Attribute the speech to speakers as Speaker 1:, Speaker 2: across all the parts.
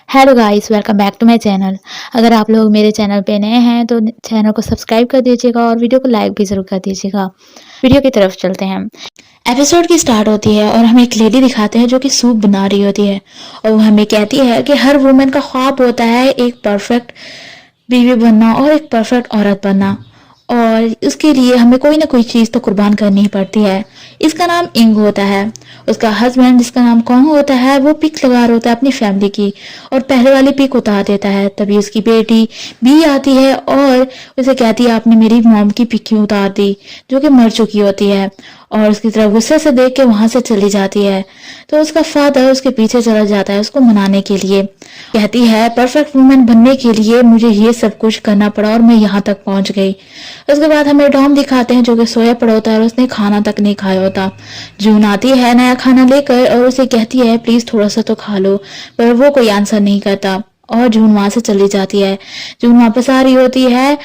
Speaker 1: Hello guys, welcome back to my channel. अगर आप लोग मेरे चैनल पे नए हैं तो चैनल को सब्सक्राइब कर दीजिएगा और वीडियो को लाइक भी ज़रूर कर दीजिएगा। वीडियो की तरफ चलते हैं। एपिसोड की स्टार्ट होती है और हमें एक लेडी दिखाते हैं जो कि सूप बना रही होती है और वो हमें कहती है कि हर वुमेन का ख्वाब होता है एक परफेक्ट बीवी बनना और एक परफेक्ट औरत बनना, और उसके लिए हमें कोई ना कोई चीज़ तो कुर्बान करनी ही पड़ती है। इसका नाम इंग होता है। उसका हस्बैंड जिसका नाम कॉन्ग होता है वो पिक लगा रहा होता है अपनी फैमिली की, और पहले वाली पिक उतार देता है। तभी उसकी बेटी भी आती है और उसे कहती है आपने मेरी मॉम की पिक क्यों उतार दी, जो कि मर चुकी होती है, और उसकी तरफ गुस्से से देख के वहां से चली जाती है। तो उसका फादर उसके पीछे चला जाता है उसको मनाने के लिए। कहती है परफेक्ट वुमेन बनने के लिए मुझे ये सब कुछ करना पड़ा और मैं यहाँ तक पहुंच गई। उसके बाद हमें डॉम दिखाते हैं जो कि सोया पड़ा होता है और उसने खाना तक नहीं खाया होता। जून आती है नया खाना लेकर और उसे कहती है प्लीज थोड़ा सा तो खा लो, पर वो कोई आंसर नहीं करता और जून वहां से चली जाती है। जून वापस आ रही होती है।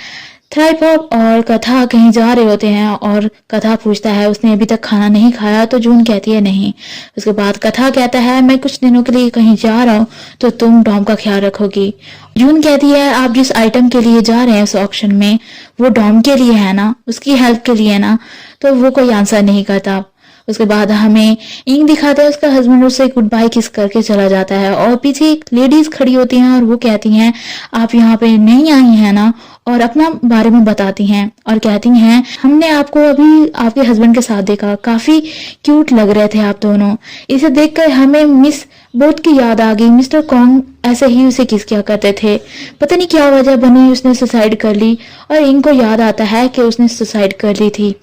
Speaker 1: थ्राइपॉप और कथा कहीं जा रहे होते हैं और कथा पूछता है उसने अभी तक खाना नहीं खाया, तो जून कहती है नहीं। उसके बाद कथा कहता है मैं कुछ दिनों के लिए कहीं जा रहा हूँ तो तुम डॉम का ख्याल रखोगी। जून कहती है आप जिस आइटम के लिए जा रहे हैं उस ऑक्शन में वो डॉम के लिए है ना, उसकी हेल्प के लिए है ना, तो वो कोई आंसर नहीं करता। उसके बाद हमें इंग दिखाता है उसका हस्बैंड उससे गुड बाय किस करके चला जाता है और पीछे एक लेडीज खड़ी होती हैं और वो कहती हैं आप यहाँ पे नहीं आई हैं ना, और अपना बारे में बताती हैं और कहती हैं हमने आपको अभी आपके हस्बैंड के साथ देखा, काफी क्यूट लग रहे थे आप दोनों। इसे देखकर हमें मिस बोथ की याद आ गई। मिस्टर कॉन्ग ऐसे ही उसे किस किया करते थे, पता नहीं क्या वजह बनी उसने सुसाइड कर ली, और इंग को याद आता है कि उसने सुसाइड कर ली थी।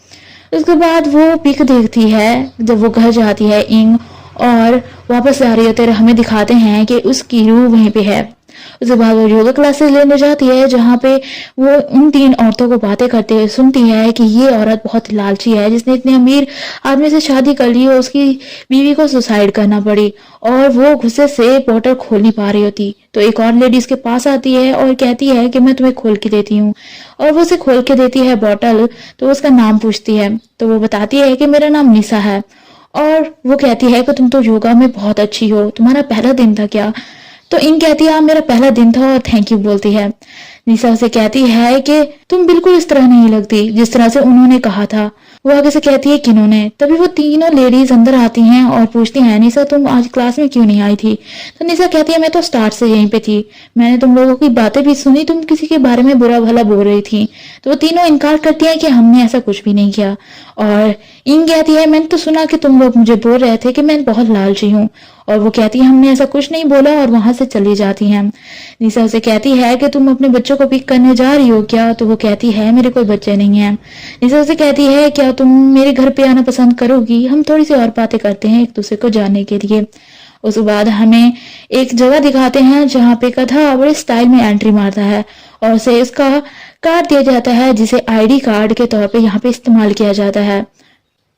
Speaker 1: उसके बाद वो पिक देखती है जब वो घर जाती है इंग और वापस आ रही होती है, हमें दिखाते हैं कि उसकी रूह वहीं पे है। उसके बाद वो योगा क्लासेस लेने जाती है जहाँ पे वो उन तीन औरतों को बातें करते हुए सुनती है कि ये औरत बहुत लालची है जिसने इतने अमीर आदमी से शादी कर ली और उसकी बीवी को सुसाइड करना पड़ी, और वो गुस्से से बोतल खोल नहीं पा रही होती। तो एक और लेडी उसके पास आती है और कहती है कि मैं तुम्हें खोल के देती हूँ, और वो उसे खोल के देती है बोतल। तो उसका नाम पूछती है तो वो बताती है कि मेरा नाम निशा है, और वो कहती है कि तुम तो योगा में बहुत अच्छी हो, तुम्हारा पहला दिन था क्या। तो इन कहती है हाँ मेरा पहला दिन था और थैंक यू बोलती है। निशा उसे कहती है कि तुम बिल्कुल इस तरह नहीं लगती जिस तरह से उन्होंने कहा था। वो आगे से कहती है किन्होंने। तभी वो तीनों लेडीज अंदर आती हैं और पूछती हैं निशा तुम आज क्लास में क्यों नहीं आई थी। तो निशा कहती है मैं तो स्टार्ट से यहीं पे थी, मैंने तुम लोगों की बातें भी सुनी, तुम किसी के बारे में बुरा भला बोल रही थी। तो वो तीनों इनकार करती हैं कि हमने ऐसा कुछ भी नहीं किया। और इन कहती है मैंने तो सुना कि तुम लोग मुझे बोल रहे थे कि मैं बहुत लालची हूँ, और वो कहती है हमने ऐसा कुछ नहीं बोला और वहां से चली जाती हैं। निशा उसे कहती है कि तुम अपने बच्चों को पिक करने जा रही हो क्या। तो वो कहती है मेरे कोई बच्चे नहीं हैं। निशा उसे कहती है क्या तुम मेरे घर पे आना पसंद करोगी, हम थोड़ी सी और बातें करते हैं एक दूसरे को जानने के लिए। उसके बाद हमें एक जगह दिखाते हैं जहाँ पे कथा बड़े स्टाइल में एंट्री मारता है और उसे इसका कार्ड दिया जाता है जिसे आईडी कार्ड के तौर पे यहाँ पे इस्तेमाल किया जाता है,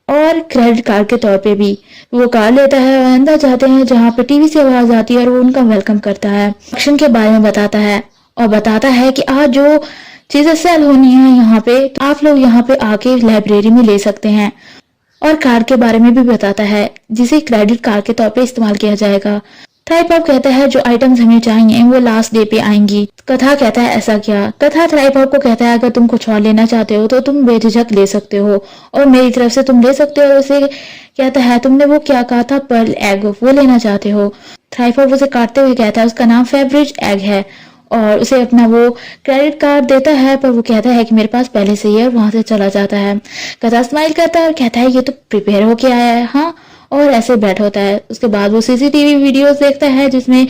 Speaker 1: और क्रेडिट कार्ड के तौर पे भी। वो कार लेता है और अंदर जाते हैं जहाँ पे टीवी से आवाज आती है और वो उनका वेलकम करता है, एक्शन के बारे में बताता है और बताता है कि आज जो चीजें सेल होनी है यहाँ पे तो आप लोग यहाँ पे आके लाइब्रेरी में ले सकते हैं, और कार्ड के बारे में भी बताता है जिसे क्रेडिट कार्ड के तौर पे इस्तेमाल किया जाएगा। थ्राइपॉप कहता है जो आइटम्स हमें चाहिए वो लास्ट डे पे आएंगी। कथा कहता है ऐसा क्या। कथा थ्राइपॉप को कहता है अगर तुम कुछ और लेना चाहते हो तो तुम बेझिझक ले सकते हो और मेरी तरफ से तुम ले सकते हो। उसे कहता है तुमने वो क्या कहा था पर्ल एग, वो लेना चाहते हो। थ्राइपॉप उसे काटते हुए कहता है उसका नाम फेवरेज एग है, और उसे अपना वो क्रेडिट कार्ड देता है, पर वो कहता है कि मेरे पास पहले से ही है और वहां से चला जाता है। कथा स्माइल करता है और कहता है ये तो प्रिपेयर होके आया है हाँ, और ऐसे बैठा होता है। उसके बाद वो सीसीटीवी वीडियोस देखता है जिसमें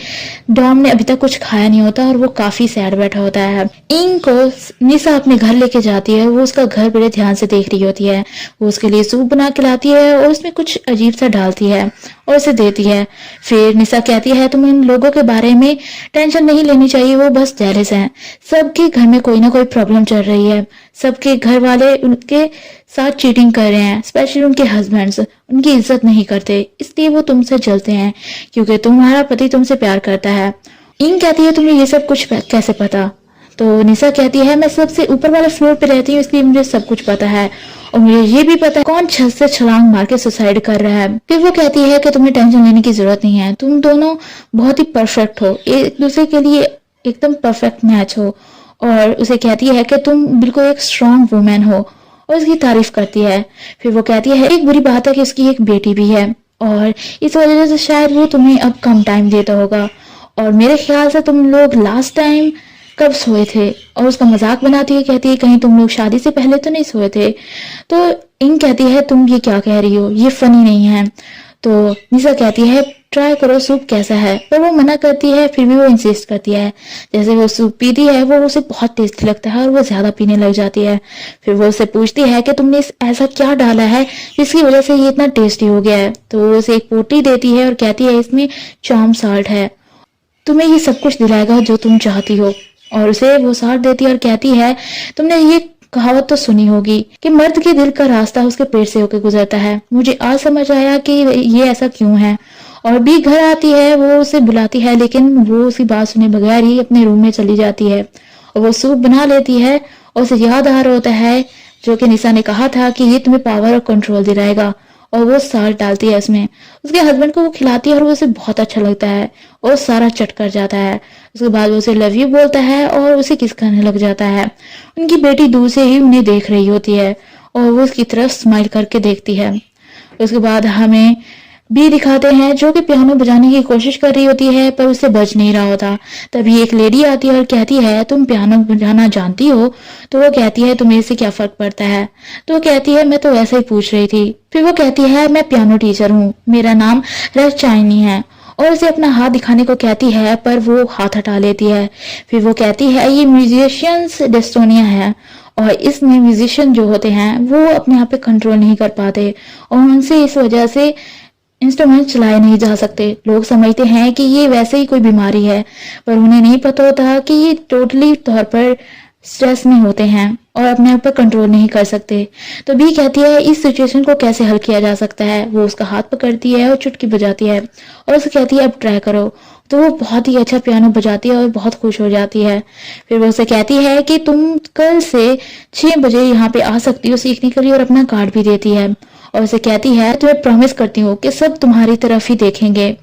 Speaker 1: डॉम ने अभी तक कुछ खाया नहीं होता और वो काफी सैड बैठा होता है। इंग को निशा अपने घर लेके जाती है, वो उसका घर बड़े ध्यान से देख रही होती है। वो उसके लिए सूप बना के लाती है और उसमें कुछ अजीब सा डालती है और उसे देती है। फिर निशा कहती है तुम इन लोगों के बारे में टेंशन नहीं लेनी चाहिए, वो बस जेलस हैं। सबके घर में कोई ना कोई प्रॉब्लम चल रही है, सबके घर वाले उनके साथ चीटिंग कर रहे हैं, स्पेशली उनके हस्बैंड्स उनकी इज्जत नहीं करते, इसलिए वो तुमसे जलते हैं क्योंकि तुम्हारा पति तुमसे प्यार करता है। इंग कहती है तुम्हें ये सब कुछ कैसे पता। तो निशा कहती है मैं सबसे ऊपर वाले फ्लोर पे रहती हूँ इसलिए मुझे सब कुछ पता है, और मुझे ये भी पता है कौन छत से छलांग मार के सुसाइड कर रहा है। फिर वो कहती है कि तुम्हें टेंशन लेने की जरूरत नहीं है, तुम दोनों बहुत ही परफेक्ट हो, एक दूसरे के लिए एकदम परफेक्ट मैच हो। और उसे कहती है कि तुम बिल्कुल एक स्ट्रांग वुमेन हो और उसकी तारीफ करती है। फिर वो कहती है एक बुरी बात है कि उसकी एक बेटी भी है और इस वजह से शायद वो तुम्हें अब कम टाइम देता होगा, और मेरे ख्याल से तुम लोग लास्ट टाइम कब सोए थे। और उसका मजाक बनाती है, कहती है कहीं तुम लोग शादी से पहले तो नहीं सोए थे। तो इंग कहती है तुम ये क्या कह रही हो, ये फनी नहीं है। तो निशा कहती है ट्राई करो सूप कैसा है, पर वो मना करती है। फिर भी वो इंसिस्ट करती है। जैसे वो सूप पीती है वो उसे बहुत टेस्टी लगता है और वो ज्यादा पीने लग जाती है। फिर वो उससे पूछती है कि तुमने ऐसा क्या डाला है जिसकी वजह से ये इतना टेस्टी हो गया है। तो वो उसे एक पोटली देती है और कहती है इसमें चार्म साल्ट है, तुम्हें ये सब कुछ दिलाएगा जो तुम चाहती हो। और उसे वो साल्ट देती है और कहती है तुमने ये कहावत तो सुनी होगी कि मर्द के दिल का रास्ता उसके पेट से होकर गुजरता है। मुझे आज समझ आया कि ये ऐसा क्यों है। और भी घर आती है, वो उसे बुलाती है लेकिन वो उसकी बात सुने बगैर ही अपने रूम में चली जाती है और वो सूप बना लेती है। और उसे याद आ रहा होता है जो कि निशा ने कहा था कि ये तुम्हें पावर और कंट्रोल दिलाएगा, और वो साल्ट डालती है उसमें। उसके हस्बैंड को वो खिलाती है और वो उसे बहुत अच्छा लगता है और सारा चट कर जाता है। उसके बाद वो उसे लव यू बोलता है और उसे किस करने लग जाता है। उनकी बेटी दूर से ही उन्हें देख रही होती है और वो उसकी तरफ स्माइल करके देखती है। उसके बाद हमें भी दिखाते हैं जो कि पियानो बजाने की कोशिश कर रही होती है पर उससे बज नहीं रहा होता। तभी एक लेडी आती है और कहती है तुम पियानो बजाना जानती हो। तो वो कहती है तुम्हें इससे क्या फर्क पड़ता है। तो वो कहती है मैं तो वैसे ही पूछ रही थी। फिर वो कहती है मैं पियानो टीचर हूँ, मेरा नाम रेड चाइनी है, और उसे अपना हाथ दिखाने को कहती है पर वो हाथ हटा लेती है। फिर वो कहती है ये म्यूजिशियंस डिस्टोनिया है और इसमें म्यूजिशियन जो होते हैं वो अपने आप पे कंट्रोल नहीं कर पाते और उनसे इस वजह से इंस्ट्रूमेंट चलाए नहीं जा सकते। लोग समझते हैं कि ये वैसे ही कोई बीमारी है पर उन्हें नहीं पता होता कि ये टोटली तौर पर स्ट्रेस में होते हैं और अपने आप पर कंट्रोल नहीं कर सकते। तो भी कहती है इस सिचुएशन को कैसे हल किया जा सकता है। वो उसका हाथ पकड़ती है और चुटकी बजाती है और उसे कहती है अब ट्राई करो। तो वो बहुत ही अच्छा पियानो बजाती है और बहुत खुश हो जाती है। फिर वो उसे कहती है कि तुम कल से 6 बजे यहाँ पे आ सकती हो सीखने के लिए और अपना कार्ड भी देती है और उसे कहती है तुम्हें प्रॉमिस करती हूँ कि सब तुम्हारी तरफ ही देखेंगे।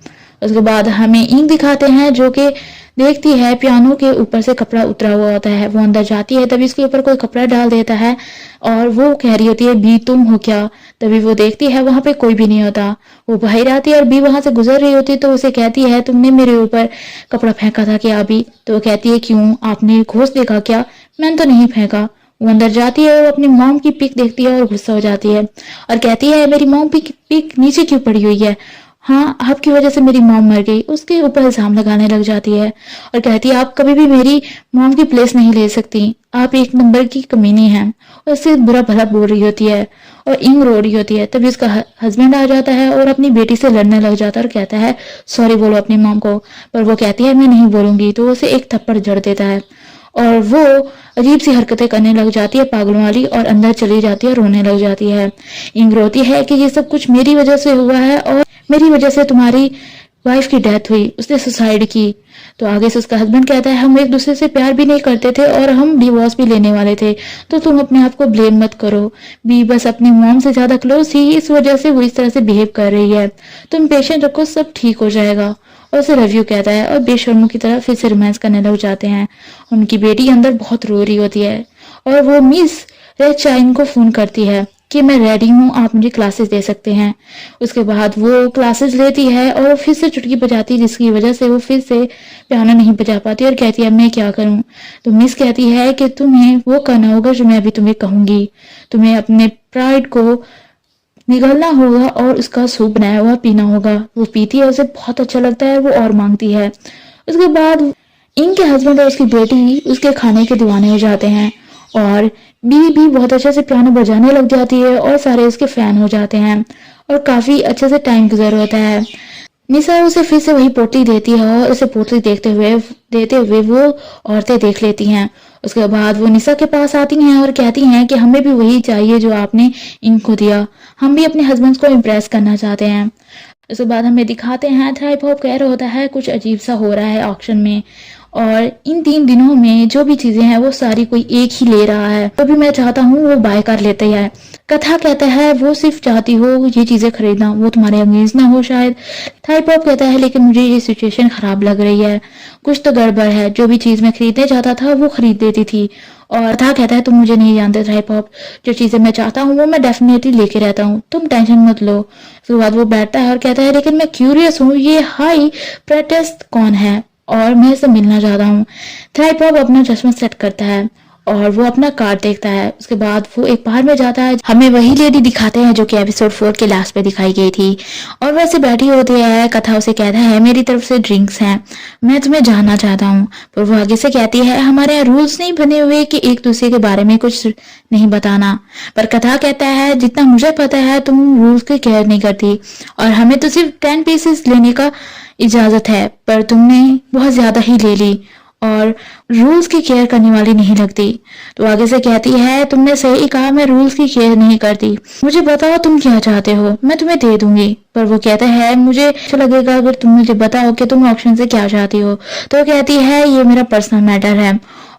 Speaker 1: उसके बाद हमें इंक दिखाते हैं जो कि देखती है पियानो के ऊपर से कपड़ा उतरा हुआ होता है। वो अंदर जाती है तभी उसके ऊपर कोई कपड़ा डाल देता है और वो कह रही होती है बी तुम हो क्या। तभी वो देखती है वहां पे कोई भी नहीं होता। वो बाहर आती है और बी वहां से गुजर रही होती है तो उसे कहती है तुमने मेरे ऊपर कपड़ा फेंका था क्या अभी। तो वो कहती है क्यों, आपने घोष देखा क्या, मैंने तो नहीं फेंका। वो अंदर जाती है और अपनी मॉम की पिक देखती है और गुस्सा हो जाती है और कहती है मेरी मॉम की पिक नीचे क्यों पड़ी हुई है, हाँ आपकी वजह से मेरी मॉम मर गई। उसके ऊपर इल्जाम लगाने लग जाती है और कहती है आप कभी भी मेरी मॉम की प्लेस नहीं ले सकती, आप एक नंबर की कमीनी हैं। और इससे बुरा भला बोल रही होती है और इंग रो रही होती है। तभी उसका हस्बैंड आ जाता है और अपनी बेटी से लड़ने लग जाता है और कहता है सॉरी बोलो अपनी मॉम को। पर वो कहती है मैं नहीं बोलूंगी। तो उसे एक थप्पड़ जड़ देता है और वो अजीब सी हरकतें करने लग जाती है पागलों वाली और अंदर चली जाती है और रोने लग जाती है। इंग रोती है कि ये सब कुछ मेरी वजह से हुआ है और मेरी वजह से तुम्हारी वाइफ की डेथ हुई, उसने सुसाइड की। तो आगे से उसका हस्बैंड कहता है हम एक दूसरे से प्यार भी नहीं करते थे और हम डिवोर्स भी लेने वाले थे, तो तुम अपने आप को ब्लेम मत करो। बी बस अपनी मॉम से ज्यादा क्लोज थी, इस वजह से वो इस तरह से बिहेव कर रही है। तुम पेशेंट रखो, सब ठीक हो जाएगा। और उसे रवि कहता है और बेशर्मों की तरह फिर से रोमांस करने लग जाते हैं। उनकी बेटी अंदर बहुत रो रही होती है और वो मिस रेड चाइन को फोन करती है कि मैं रेडी हूँ, आप मुझे क्लासेस दे सकते हैं। उसके बाद वो क्लासेस लेती है और फिर से चुटकी बजाती है जिसकी वजह से वो फिर से पियानो नहीं बजा पाती और कहती है मैं क्या करूँ। तो मिस कहती है कि तुम्हें वो करना होगा जो मैं अभी तुम्हें कहूंगी, तुम्हें अपने प्राइड को निगलना होगा और उसका सूप बनाया हुआ पीना होगा। वो पीती है, उसे बहुत अच्छा लगता है, वो और मांगती है। उसके बाद इनके हस्बैंड और उसकी बेटी उसके खाने के दीवाने हो जाते हैं और बी भी बहुत अच्छे से पियानो बजाने लग जाती है और सारे उसके फैन हो जाते हैं और काफी अच्छे से टाइम गुजर होता है। निशा उसे फिर से वही पोटली देती है और उसे पोटली देते हुए वो औरतें देख लेती हैं। उसके बाद वो निशा के पास आती हैं और कहती हैं कि हमें भी वही चाहिए जो आपने इनको दिया, हम भी अपने हस्बैंड को इम्प्रेस करना चाहते हैं। उसके बाद हमें दिखाते हैं थ्राइप हॉप कह रहा होता है कुछ अजीब सा हो रहा है ऑक्शन में और इन 3 दिनों में जो भी चीजें हैं वो सारी कोई एक ही ले रहा है, तो भी मैं चाहता हूँ वो बाय कर लेते हैं। कथा कहता है वो सिर्फ चाहती हो ये चीजें खरीदना, वो तुम्हारे अगेंस्ट ना हो शायद। थाईपॉप कहता है लेकिन मुझे ये सिचुएशन खराब लग रही है, कुछ तो गड़बड़ है, जो भी चीज मैं खरीदने चाहता था वो खरीद देती थी। और कथा कहता है तुम मुझे नहीं जानते थाईपॉप, जो चीजें मैं चाहता हूँ वो मैं डेफिनेटली लेके रहता हूँ, तुम टेंशन मत लो। उसके बाद वो बैठता है और कहता है लेकिन मैं क्यूरियस हूँ ये हाई प्रेटेस्ट कौन है और मैं इससे मिलना चाहता हूँ। थाईपॉप अपना चश्मा सेट करता है और वो अपना कार्ड देखता है। उसके बाद वो एक बार में जाता है, हमें वही लेडी दिखाते हैं जो कि एपिसोड 4 के लास्ट पे दिखाई गई थी, और वैसे बैठी होती है। कथा उसे कहता है मेरी तरफ से ड्रिंक्स हैं, मैं तुम्हें जानना चाहता हूँ। पर वो आगे से कहती है हमारे यहाँ रूल्स नहीं बने हुए कि एक दूसरे के बारे में कुछ नहीं बताना। पर कथा कहता है जितना मुझे पता है तुम रूल्स की केयर नहीं करती और हमें तो सिर्फ 10 पीसेस लेने का इजाजत है, पर तुमने बहुत ज्यादा ही ले ली और रूल्स की केयर करने वाली नहीं लगती। तो आगे से कहती है तुमने सही कहा, मैं रूल्स की केयर नहीं करती, मुझे बताओ तुम क्या चाहते हो, मैं तुम्हें दे दूंगी। पर वो कहता है मुझे अच्छा लगेगा अगर तुम मुझे बताओ कि तुम ऑप्शन से क्या चाहती हो। तो वो कहती है ये मेरा पर्सनल मैटर है।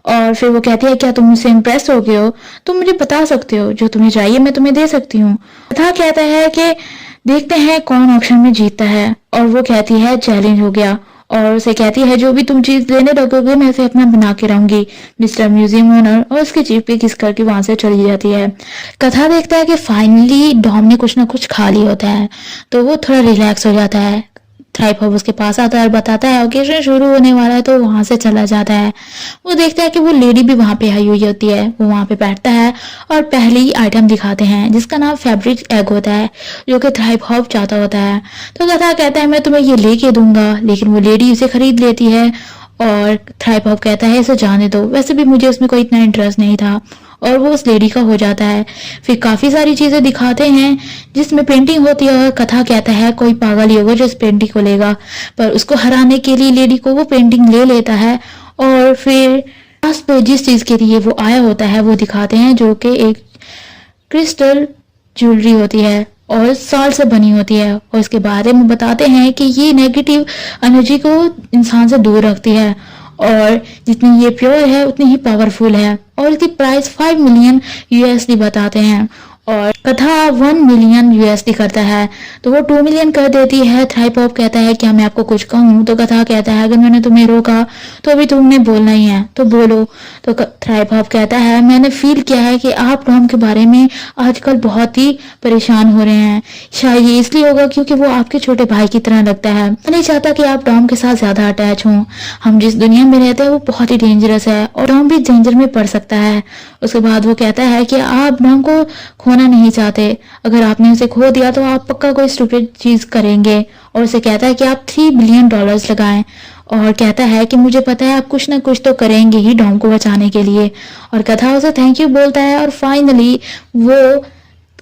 Speaker 1: और फिर वो कहती है क्या तुम मुझसे इम्प्रेस हो गए हो, तुम मुझे बता सकते हो, जो तुम्हें चाहिए मैं तुम्हें दे सकती हूँ। कथा कहता है कि देखते हैं कौन ऑप्शन में जीतता है, और वो कहती है चैलेंज हो गया। और उसे कहती है जो भी तुम चीज लेने लगोगे मैं इसे अपना बना के रहूंगी मिस्टर म्यूजियम ओनर, और उसके चीफ पे किस करके वहां से चली जाती है। कथा देखता है कि फाइनली डॉम ने कुछ ना कुछ खा लिया होता है, तो वो थोड़ा रिलैक्स हो जाता है। थाईपॉप उसके पास आता है और बताता है ओकेजन शुरू होने वाला है, तो वहां से चला जाता है। वो देखता है कि वो लेडी भी वहां पे आई हुई होती है, वो वहां पे बैठता है और पहली आइटम दिखाते हैं जिसका नाम फैब्रिक एग होता है, जो कि थाईपॉप चाहता होता है। तो कथा कहता है मैं तुम्हें ये लेके दूंगा, लेकिन वो लेडी उसे खरीद लेती है और थाईपॉप कहता है इसे जाने दो, वैसे भी मुझे उसमें कोई इतना इंटरेस्ट नहीं था, और वो उस लेडी का हो जाता है। फिर काफी सारी चीजें दिखाते हैं जिसमें पेंटिंग होती है, और कथा कहता है कोई पागल ही होगा जो इस पेंटिंग को लेगा। पर उसको हराने के लिए लेडी को वो पेंटिंग ले लेता है, और फिर लास्ट पे जिस चीज के लिए वो आया होता है वो दिखाते हैं, जो कि एक क्रिस्टल ज्वेलरी होती है और सॉल्ट से बनी होती है, और इसके बारे में बताते हैं कि ये नेगेटिव एनर्जी को इंसान से दूर रखती है, और जितनी ये प्योर है उतनी ही पावरफुल है, और इसकी प्राइस 5 मिलियन यूएसडी बताते हैं, और कथा 1 मिलियन यूएसडी करता है, तो वो 2 मिलियन कर देती है। थाईपॉप कहता है क्या मैं आपको कुछ कहूँ, तो कथा कहता है अगर मैंने तुम्हें रोका तो अभी तुमने बोलना ही है, तो बोलो। तो थाईपॉप कहता है मैंने फील किया है कि आप टॉम के बारे में आजकल बहुत ही परेशान हो रहे हैं, शायद ये इसलिए होगा क्योंकि वो आपके छोटे भाई की तरह लगता है, मैं नहीं चाहता कि आप टॉम के साथ ज्यादा अटैच हों, हम जिस दुनिया में रहते हैं वो बहुत ही डेंजरस है और टॉम भी डेंजर में पड़ सकता है। उसके बाद वो कहता है कि आप टॉम को खोना नहीं चाहते, अगर आपने उसे खो दिया तो आप पक्का कोई स्टूपिड चीज करेंगे, और उसे कहता है कि आप $3 बिलियन लगाएं, और कहता है कि मुझे पता है आप कुछ ना कुछ तो करेंगे ही डॉम को बचाने के लिए, और कथा उसे थैंक यू बोलता है, और फाइनली वो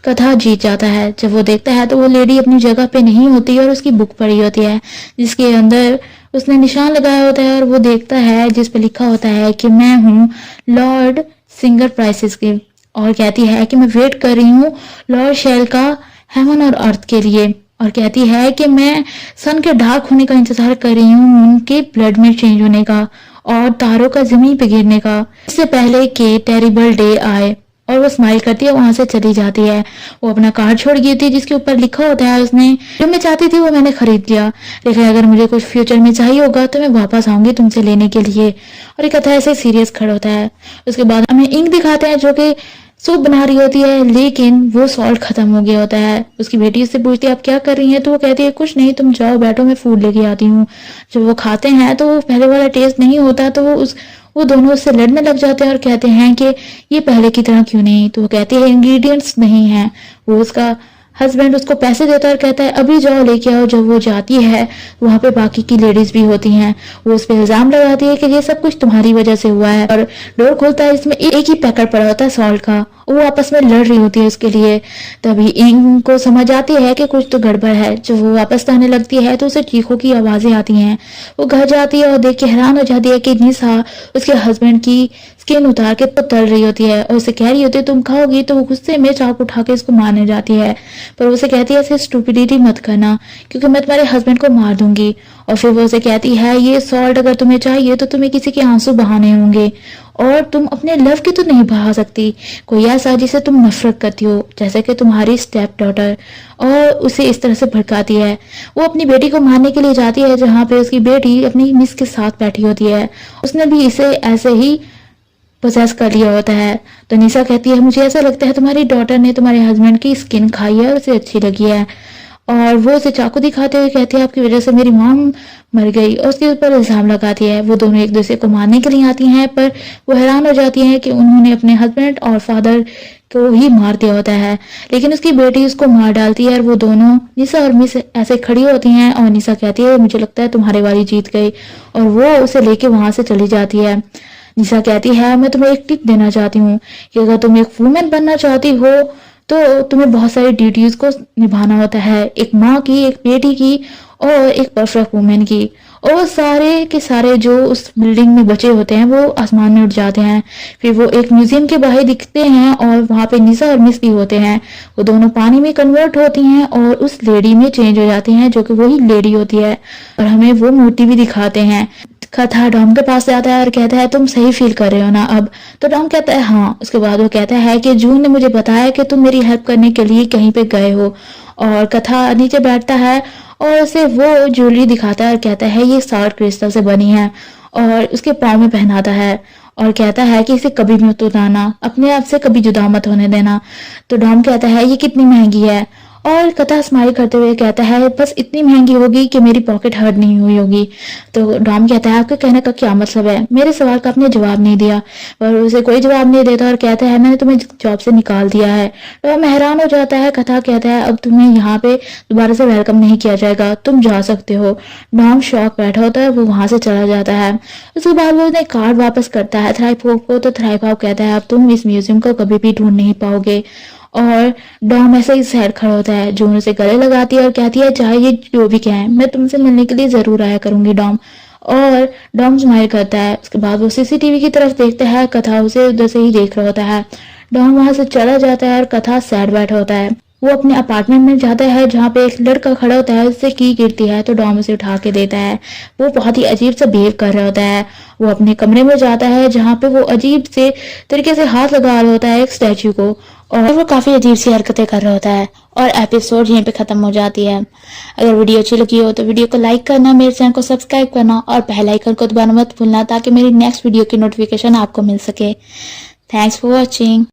Speaker 1: कथा जीत जाता है। जब वो देखता है तो वो लेडी अपनी जगह पे नहीं होती और उसकी बुक पड़ी होती है जिसके अंदर उसने निशान लगाया होता है, और वो देखता है जिस पे लिखा होता है कि मैं हूँ लॉर्ड सिंगर प्राइसेस की, और कहती है कि मैं वेट कर रही हूँ लॉर्ड शेल का हेवन और अर्थ के लिए, और कहती है कि मैं सन के डार्क होने का इंतजार कर रही हूँ, मून के ब्लड में चेंज होने का और तारों का जमीन पे गिरने का, इससे पहले कि टेरिबल डे आए। और वो स्माइल करती है, वहां से चली जाती है। वो अपना कार्ड छोड़ गई थी जिसके ऊपर लिखा होता है उसने जो मैं चाहती थी वो मैंने खरीद लिया, लेकिन अगर मुझे कुछ फ्यूचर में चाहिए होगा तो मैं वापस आऊंगी तुमसे लेने के लिए। और एक कथा ऐसे सीरियस खड़ा होता है। उसके बाद हमें इंक दिखाते हैं जो कि सूप बना रही होती है, लेकिन वो सॉल्ट खत्म हो गया होता है। उसकी बेटी उससे पूछती है आप क्या कर रही हैं, तो वो कहती है कुछ नहीं, तुम जाओ बैठो मैं फूड लेके आती हूँ। जब वो खाते हैं तो वो पहले वाला टेस्ट नहीं होता, तो वो दोनों उससे लड़ने लग जाते हैं और कहते हैं कि ये पहले की तरह क्यों नहीं। तो वो कहती है इंग्रेडिएंट्स नहीं है। वो उसका हस्बैंड उसको पैसे देता है और कहता है अभी जाओ लेके आओ। जब वो जाती है वहां पे बाकी की लेडीज भी होती हैं, वो उस पर इल्जाम लगाती है कि ये सब कुछ तुम्हारी वजह से हुआ है, और डोर खोलता है इसमें एक ही पैकेट पड़ा होता है सॉल्ट का, वो आपस में लड़ रही होती है उसके लिए। तभी इनको समझ आती है कि कुछ तो गड़बड़ है। जब वो वापस आने लगती है तो उसे चीखों की आवाजें आती हैं। वो घर जाती है और देख के हैरान हो जाती है कि निशा उसके हस्बैंड की स्किन उतार के तो तल रही होती है और उसे कह रही होती है तुम खाओगी। तो वो गुस्से में चाकू उठा के उसको मारने जाती है, पर उसे कहती है ऐसे स्टूपिडिटी मत करना क्योंकि मैं तुम्हारे हस्बैंड को मार दूंगी। और फिर वो उसे कहती है ये सॉल्ट अगर तुम्हें चाहिए तो तुम्हें किसी के आंसू बहाने होंगे और तुम अपने लव की तो नहीं बहा सकती, कोई ऐसा जिसे तुम नफरत करती हो जैसे कि तुम्हारी स्टेप डॉटर। और उसे इस तरह से भड़काती है। वो अपनी बेटी को मारने के लिए जाती है जहाँ पे उसकी बेटी अपनी मिस के साथ बैठी होती है। उसने भी इसे ऐसे ही पोसेस कर लिया होता है। तो निशा कहती है मुझे ऐसा लगता है तुम्हारी डॉटर ने तुम्हारे हस्बैंड की स्किन खाई है और उसे अच्छी लगी है। और वो उसे चाकू दिखाते हुए कहती है आपकी वजह से मेरी मॉम मर गई और उसके ऊपर इल्जाम लगाती है। वो दोनों एक दूसरे को मारने के लिए आती हैं, पर वो हैरान हो जाती हैं कि उन्होंने अपने हस्बैंड और फादर को ही मार दिया होता है, लेकिन उसकी बेटी उसको मार डालती है। और वो दोनों निशा और मिस ऐसे खड़ी होती हैं और निशा कहती है मुझे लगता है तुम्हारी वाली जीत गई, और वो उसे लेके वहां से चली जाती है। निशा कहती है मैं तुम्हें एक टिप देना चाहती हूँ कि अगर तुम एक वुमेन बनना चाहती हो तो तुम्हें बहुत सारी ड्यूटीज को निभाना होता है, एक माँ की, एक बेटी की और एक परफेक्ट वुमेन की। और वो सारे के सारे जो उस बिल्डिंग में बचे होते हैं वो आसमान में उड़ जाते हैं। फिर वो एक म्यूजियम के बाहर दिखते हैं और वहां पे निशा और मिस भी होते हैं। वो दोनों पानी में कन्वर्ट होती हैं और उस लेडी में चेंज हो जाती हैं जो कि वही लेडी होती है, और हमें वो मूर्ति भी दिखाते हैं। कथा डॉम के पास जाता है और कहता है तुम सही फील कर रहे हो ना अब। तो डॉम कहता है हाँ। उसके बाद वो कहता है कि जून ने मुझे बताया कि तुम मेरी हेल्प करने के लिए कहीं पे गए हो। और कथा नीचे बैठता है और उसे वो ज्वेलरी दिखाता है और कहता है ये साल्ट क्रिस्टल से बनी है, और उसके पाँव में पहनाता है और कहता है कि इसे कभी मत उतारना, अपने आप से कभी जुदा मत होने देना। तो डॉम कहता है ये कितनी महंगी है, और कथा स्माइल करते हुए कहता है बस इतनी महंगी होगी कि मेरी पॉकेट हर्ट नहीं हुई होगी। तो डॉम कहता है आपके कहने का क्या मतलब है, मेरे सवाल का आपने जवाब नहीं दिया। पर उसे कोई जवाब नहीं देता और कहता है मैंने तुम्हें जॉब से निकाल दिया है। डॉम हैरान हो जाता है। कथा कहता है अब तुम्हें यहाँ पे दोबारा से वेलकम नहीं किया जाएगा, तुम जा सकते हो। डॉम शॉक बैठा होता है, वो वहां से चला जाता है। उसके बाद वो उन्हें कार्ड वापस करता है थ्राइपॉप को। तो थ्राइपॉप कहता है अब तुम इस म्यूजियम को कभी भी ढूंढ नहीं पाओगे। और डॉम ऐसे ही सैड खड़ा होता है। जून उसे गले लगाती है और कहती है चाहे ये जो भी कहे मैं तुमसे मिलने के लिए जरूर आया करूंगी डॉम। और डॉम स्माइल करता है। उसके बाद वो सीसीटीवी की तरफ देखता है। कथा उसे उधर से ही देख रहा होता है। डॉम वहां से चला जाता है और कथा सैड बैठा होता है। वो अपने अपार्टमेंट में जाता है जहाँ पे एक लड़का खड़ा होता है, उससे की गिरती है तो डॉम उसे उठा के देता है। वो बहुत ही अजीब सा बिहेव कर रहा होता है। वो अपने कमरे में जाता है जहाँ पे वो अजीब से तरीके से हाथ लगा रहा होता है एक स्टैचू को, और वो काफी अजीब सी हरकतें कर रहा होता है। और एपिसोड यहीं पे खत्म हो जाती है। अगर वीडियो अच्छी लगी हो तो वीडियो को लाइक करना, मेरे चैनल को सब्सक्राइब करना और बेल आइकन को दबाना मत भूलना ताकि मेरी नेक्स्ट वीडियो की नोटिफिकेशन आपको मिल सके। Thanks for watching.